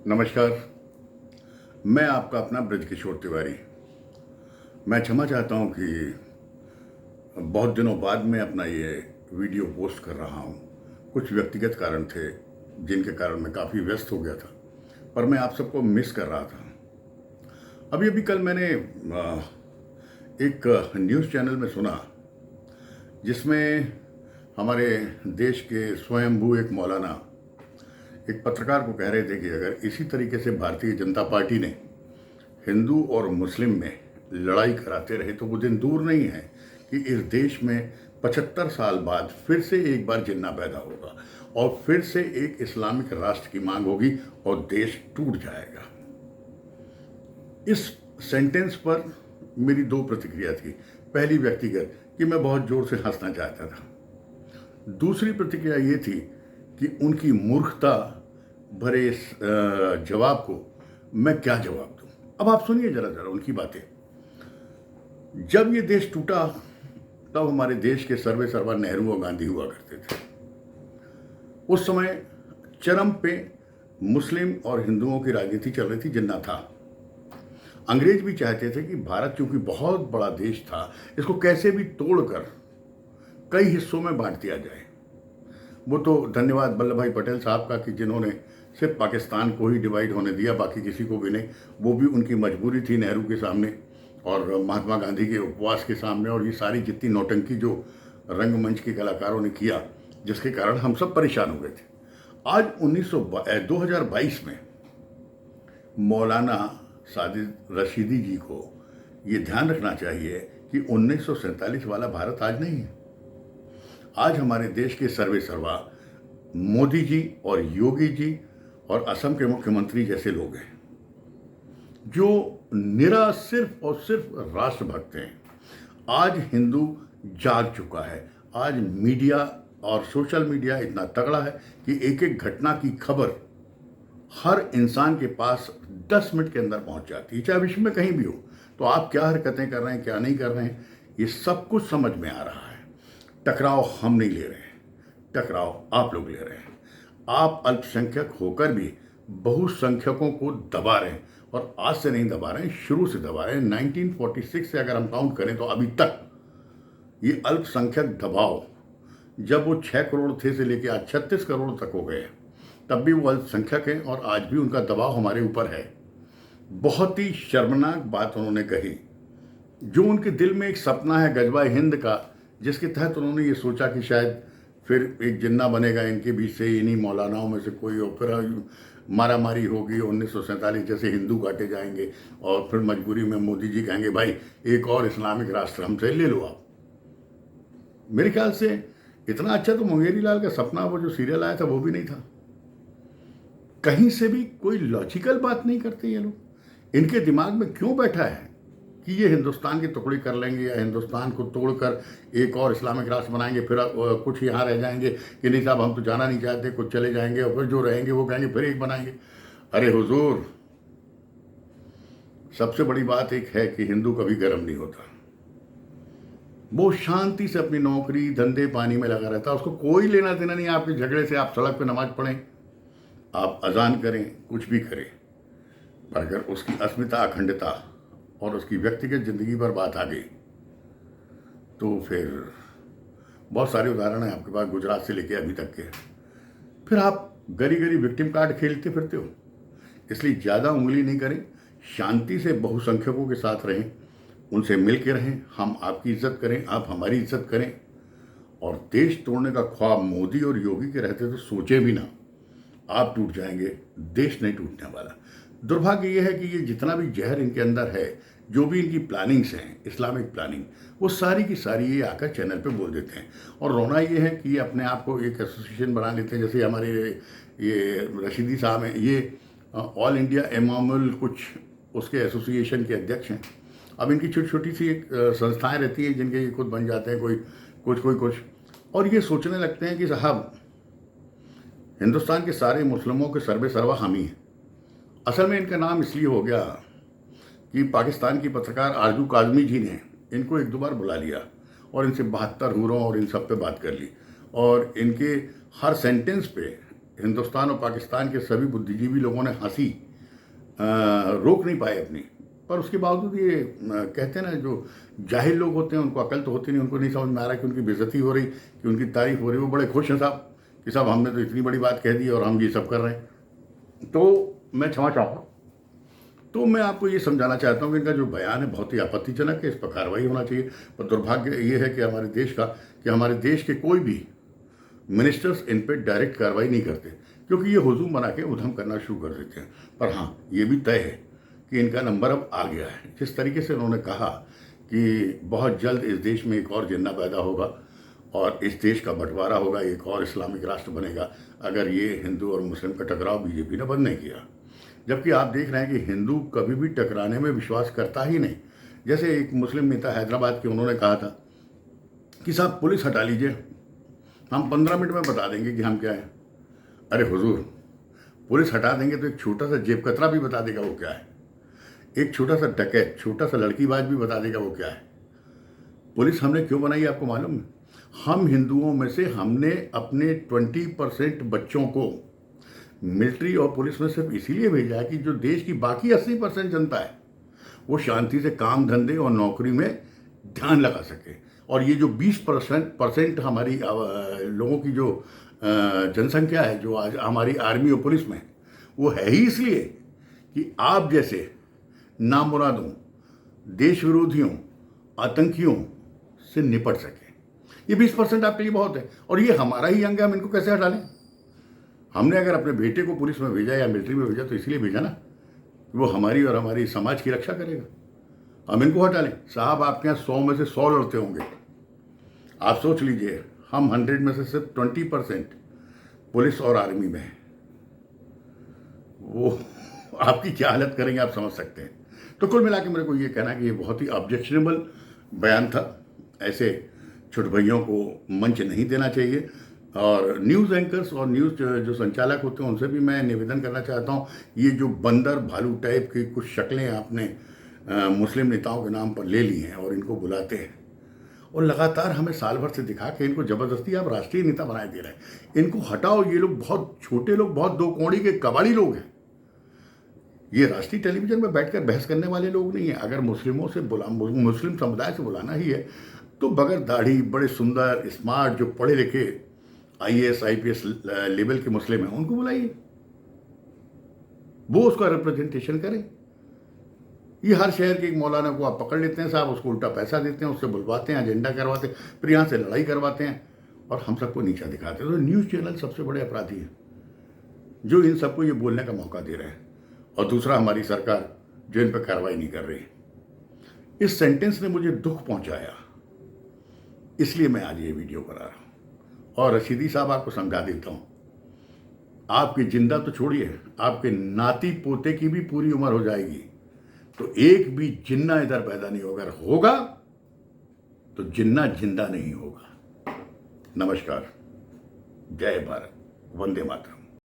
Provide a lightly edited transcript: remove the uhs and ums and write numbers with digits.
नमस्कार। मैं आपका अपना ब्रजकिशोर तिवारी। मैं क्षमा चाहता हूं कि बहुत दिनों बाद मैं अपना ये वीडियो पोस्ट कर रहा हूं। कुछ व्यक्तिगत कारण थे जिनके कारण मैं काफ़ी व्यस्त हो गया था, पर मैं आप सबको मिस कर रहा था। अभी अभी कल मैंने एक न्यूज़ चैनल में सुना जिसमें हमारे देश के स्वयंभू एक मौलाना एक पत्रकार को कह रहे थे कि अगर इसी तरीके से भारतीय जनता पार्टी ने हिंदू और मुस्लिम में लड़ाई कराते रहे तो वो दिन दूर नहीं है कि इस देश में 75 साल बाद फिर से एक बार जिन्ना पैदा होगा और फिर से एक इस्लामिक राष्ट्र की मांग होगी और देश टूट जाएगा। इस सेंटेंस पर मेरी दो प्रतिक्रिया थी। पहली व्यक्तिगत कि मैं बहुत जोर से हंसना चाहता था। दूसरी प्रतिक्रिया ये थी कि उनकी मूर्खता भरे इस जवाब को मैं क्या जवाब दूं। अब आप सुनिए जरा जरा उनकी बातें। जब ये देश टूटा तब हमारे देश के सर्वे सर्वा नेहरू और गांधी हुआ करते थे। उस समय चरम पे मुस्लिम और हिंदुओं की राजनीति चल रही थी, जिन्ना था। अंग्रेज भी चाहते थे कि भारत चूंकि बहुत बड़ा देश था, इसको कैसे भी तोड़कर कई हिस्सों में बांट दिया जाए। वो तो धन्यवाद वल्लभ भाई पटेल साहब का कि जिन्होंने सिर्फ पाकिस्तान को ही डिवाइड होने दिया, बाकी किसी को भी नहीं। वो भी उनकी मजबूरी थी नेहरू के सामने और महात्मा गांधी के उपवास के सामने, और ये सारी जितनी नौटंकी जो रंगमंच के कलाकारों ने किया, जिसके कारण हम सब परेशान हो गए थे। आज 2022 में मौलाना साजिद रशीदी जी को ये ध्यान रखना चाहिए कि 1947 वाला भारत आज नहीं है। आज हमारे देश के सर्वे सर्वा मोदी जी और योगी जी और असम के मुख्यमंत्री जैसे लोग हैं जो निरा सिर्फ और सिर्फ राष्ट्रभक्त हैं। आज हिंदू जाग चुका है। आज मीडिया और सोशल मीडिया इतना तगड़ा है कि एक एक घटना की खबर हर इंसान के पास 10 मिनट के अंदर पहुंच जाती है, चाहे विश्व में कहीं भी हो। तो आप क्या हरकतें कर रहे हैं, क्या नहीं कर रहे हैं, ये सब कुछ समझ में आ रहा है। टकराव हम नहीं ले रहे हैं, टकराव आप लोग ले रहे हैं। आप अल्पसंख्यक होकर भी बहुसंख्यकों को दबा रहे हैं, और आज से नहीं दबा रहे हैं, शुरू से दबा रहे हैं। 1946 से अगर हम काउंट करें तो अभी तक ये अल्पसंख्यक दबाव, जब वो 6 करोड़ थे से लेकर आज 36 करोड़ तक हो गए, तब भी वो अल्पसंख्यक हैं और आज भी उनका दबाव हमारे ऊपर है। बहुत ही शर्मनाक बात उन्होंने कही। जो उनके दिल में एक सपना है गजवा हिंद का, जिसके तहत उन्होंने ये सोचा कि शायद फिर एक जिन्ना बनेगा इनके बीच से, इन्हीं मौलानाओं में से कोई, और फिर मारा मारी होगी, 1947 जैसे हिंदू काटे जाएंगे, और फिर मजबूरी में मोदी जी कहेंगे भाई एक और इस्लामिक राष्ट्र हमसे ले लो आप। मेरे ख्याल से इतना अच्छा तो मुंगेरी लाल का सपना, वो जो सीरियल आया था, वो भी नहीं था। कहीं से भी कोई लॉजिकल बात नहीं करते ये लोग। इनके दिमाग में क्यों बैठा है कि ये हिंदुस्तान की टुकड़ी कर लेंगे या हिंदुस्तान को तोड़कर एक और इस्लामिक राष्ट्र बनाएंगे, फिर कुछ यहाँ रह जाएंगे कि नहीं साहब हम तो जाना नहीं चाहते, कुछ चले जाएंगे, और फिर जो रहेंगे वो कहेंगे फिर एक बनाएंगे। अरे हुजूर, सबसे बड़ी बात एक है कि हिंदू कभी गर्म नहीं होता। वो शांति से अपनी नौकरी धंधे पानी में लगा रहता है। उसको कोई लेना देना नहीं आपके झगड़े से। आप सड़क पर नमाज पढ़ें, आप अजान करें, कुछ भी करें, पर अगर उसकी अस्मिता अखंडता और उसकी व्यक्तिगत जिंदगी पर बात आ गई तो फिर बहुत सारे उदाहरण हैं आपके पास, गुजरात से लेके अभी तक के। फिर आप गरी गरी विक्टिम कार्ड खेलते फिरते हो। इसलिए ज़्यादा उंगली नहीं करें, शांति से बहुसंख्यकों के साथ रहें, उनसे मिल के रहें। हम आपकी इज्जत करें, आप हमारी इज्जत करें। और देश तोड़ने का ख्वाब मोदी और योगी के रहते तो सोचे भी ना। आप टूट जाएंगे, देश नहीं टूटने वाला। दुर्भाग्य यह है कि ये जितना भी जहर इनके अंदर है, जो भी इनकी प्लानिंग्स हैं, इस्लामिक प्लानिंग, वो सारी की सारी ये आकर चैनल पे बोल देते हैं। और रोना ये है कि ये अपने आप को एक एसोसिएशन बना लेते हैं। जैसे हमारे ये रशीदी साहब हैं, ये ऑल इंडिया इमामुल कुछ उसके एसोसिएशन के अध्यक्ष हैं। अब इनकी छोटी छोटी सी एक संस्थाएँ रहती हैं जिनके ये खुद बन जाते हैं, कोई कुछ, और ये सोचने लगते हैं कि साहब हिंदुस्तान के सारे मुस्लिमों के सर्वे सर्वा हम ही हैं। असल में इनका नाम इसलिए हो गया कि पाकिस्तान की पत्रकार आरजू काजमी जी ने इनको एक दो बार बुला लिया और इनसे 72 हूरों और इन सब पे बात कर ली, और इनके हर सेंटेंस पे हिंदुस्तान और पाकिस्तान के सभी बुद्धिजीवी लोगों ने हंसी रोक नहीं पाए अपनी, पर उसके बावजूद ये कहते हैं ना, जो जाहिल लोग होते हैं उनको अकल तो होती नहीं, उनको नहीं समझ में आ रहा कि उनकी बेइज्जती हो रही, कि उनकी तारीफ हो रही। वो बड़े खुश हैं साहब कि साहब हमने तो इतनी बड़ी बात कह दी और हम ये सब कर रहे हैं। तो मैं क्षमा चाहता हूँ। तो मैं आपको ये समझाना चाहता हूँ कि इनका जो बयान है बहुत ही आपत्तिजनक है, इस पर कार्रवाई होना चाहिए। पर दुर्भाग्य ये है कि हमारे देश के कोई भी मिनिस्टर्स इन पर डायरेक्ट कार्रवाई नहीं करते, क्योंकि ये हुजूम बना के उधम करना शुरू कर देते हैं। पर हाँ, ये भी तय है कि इनका नंबर अब आ गया है। जिस तरीके से उन्होंने कहा कि बहुत जल्द इस देश में एक और जिन्ना पैदा होगा और इस देश का बंटवारा होगा, एक और इस्लामिक राष्ट्र बनेगा, अगर ये हिंदू और मुस्लिम का टकराव बीजेपी ने बंद नहीं किया। जबकि आप देख रहे हैं कि हिंदू कभी भी टकराने में विश्वास करता ही नहीं। जैसे एक मुस्लिम नेता हैदराबाद के, उन्होंने कहा था कि साहब पुलिस हटा लीजिए, हम 15 मिनट में बता देंगे कि हम क्या हैं। अरे हुजूर, पुलिस हटा देंगे तो एक छोटा सा जेब कतरा भी बता देगा वो क्या है, एक छोटा सा डकैत, छोटा सा लड़कीबाज भी बता देगा वो क्या है। पुलिस हमने क्यों बनाई आपको मालूम है? हम हिंदुओं में से हमने अपने 20% बच्चों को मिलिट्री और पुलिस में सिर्फ इसीलिए भेजा है कि जो देश की बाकी 80% जनता है वो शांति से काम धंधे और नौकरी में ध्यान लगा सके। और ये जो 20% हमारी लोगों की जो जनसंख्या है जो आज हमारी आर्मी और पुलिस में, वो है ही इसलिए कि आप जैसे नामुरादों, देश विरोधियों, आतंकियों से निपट सके। ये 20% आपके लिए बहुत है, और ये हमारा ही अंग है, हम इनको कैसे हटा लें? हमने अगर अपने बेटे को पुलिस में भेजा या मिलिट्री में भेजा तो इसलिए भेजा ना कि वो हमारी और हमारी समाज की रक्षा करेगा। हम इनको हटा लें? साहब, आपके यहाँ 100 में से 100 लड़ते होंगे। आप सोच लीजिए, हम 100 में से सिर्फ 20% पुलिस और आर्मी में है, वो आपकी क्या हालत करेंगे आप समझ सकते हैं। तो कुल मिला के मेरे को ये कहना कि ये बहुत ही ऑब्जेक्शनेबल बयान था। ऐसे छोटे भाइयों को मंच नहीं देना चाहिए। और न्यूज़ एंकर्स और न्यूज़ जो संचालक होते हैं उनसे भी मैं निवेदन करना चाहता हूँ, ये जो बंदर भालू टाइप की कुछ शक्लें आपने मुस्लिम नेताओं के नाम पर ले ली हैं और इनको बुलाते हैं और लगातार हमें साल भर से दिखा के इनको ज़बरदस्ती आप राष्ट्रीय नेता बनाए दे रहे हैं। इनको हटाओ। ये लोग बहुत छोटे लोग, बहुत दो कौड़ी के कबाड़ी लोग हैं। ये राष्ट्रीय टेलीविज़न में बैठकर बहस करने वाले लोग नहीं हैं। अगर मुस्लिमों से मुस्लिम समुदाय से बुलाना ही है तो बगैर दाढ़ी, बड़े सुंदर, स्मार्ट, जो पढ़े लिखे IAS IPS लेवल के मुस्लिम हैं उनको बुलाइए, वो उसका रिप्रेजेंटेशन करें। ये हर शहर के एक मौलाना को आप पकड़ लेते हैं साहब, उसको उल्टा पैसा देते हैं, उससे बुलवाते हैं, एजेंडा करवाते हैं, फिर यहाँ से लड़ाई करवाते हैं और हम सबको नीचा दिखाते हैं। तो न्यूज़ चैनल सबसे बड़े अपराधी हैं जो इन सबको ये बोलने का मौका दे रहे हैं। और दूसरा, हमारी सरकार जो इन पर कार्रवाई नहीं कर रही। इस सेंटेंस ने मुझे दुख पहुंचाया, इसलिए मैं आज ये वीडियो बना रहा हूँ। और रशीदी साहब, आपको समझा देता हूँ, आपकी जिंदा तो छोड़िए, आपके नाती पोते की भी पूरी उम्र हो जाएगी तो एक भी जिन्ना इधर पैदा नहीं होगा। अगर होगा तो जिन्ना जिंदा नहीं होगा। नमस्कार, जय भारत, वंदे मातरम।